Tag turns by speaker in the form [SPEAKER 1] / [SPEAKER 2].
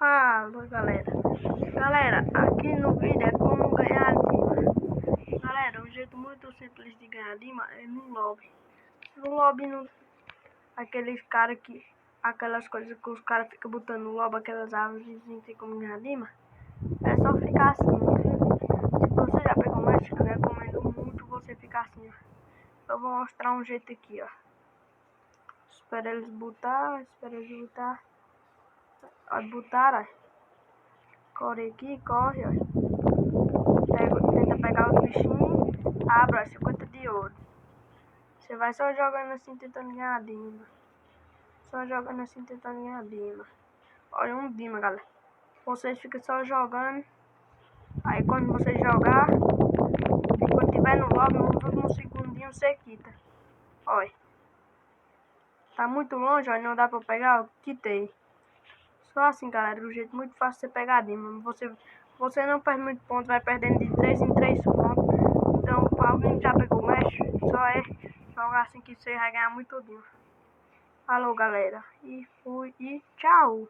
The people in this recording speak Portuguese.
[SPEAKER 1] Fala galera, aqui no vídeo é como ganhar Dima. Galera, um jeito muito simples de ganhar Dima é no lobby. No lobby, aqueles caras que, aquelas coisas que os caras ficam botando no lobby, aquelas árvores e tem como ganhar Dima, é só ficar assim, viu? Se você já pegou mais, eu recomendo muito você ficar assim, ó. Eu vou mostrar um jeito aqui, ó. Espera eles botar. Pode botar, ó. Corre aqui, corre, ó. Tenta pegar os bichinhos. Abre, ó, 50 de ouro. Você vai só jogando assim, tentando ganhar Dima. Olha um Dima, galera. Vocês ficam só jogando. Aí quando você jogar, e quando tiver no lobby, nos últimos segundinhos você quita. Olha. Tá muito longe, ó, não dá pra pegar, eu quitei. Só assim, galera, um jeito muito fácil de você pegar Dima. Você não perde muito ponto, vai perdendo de 3 em 3 pontos. Então, pra alguém que já pegou o match, só é jogar assim que você vai ganhar muito Dima. Falou, galera. E fui e tchau.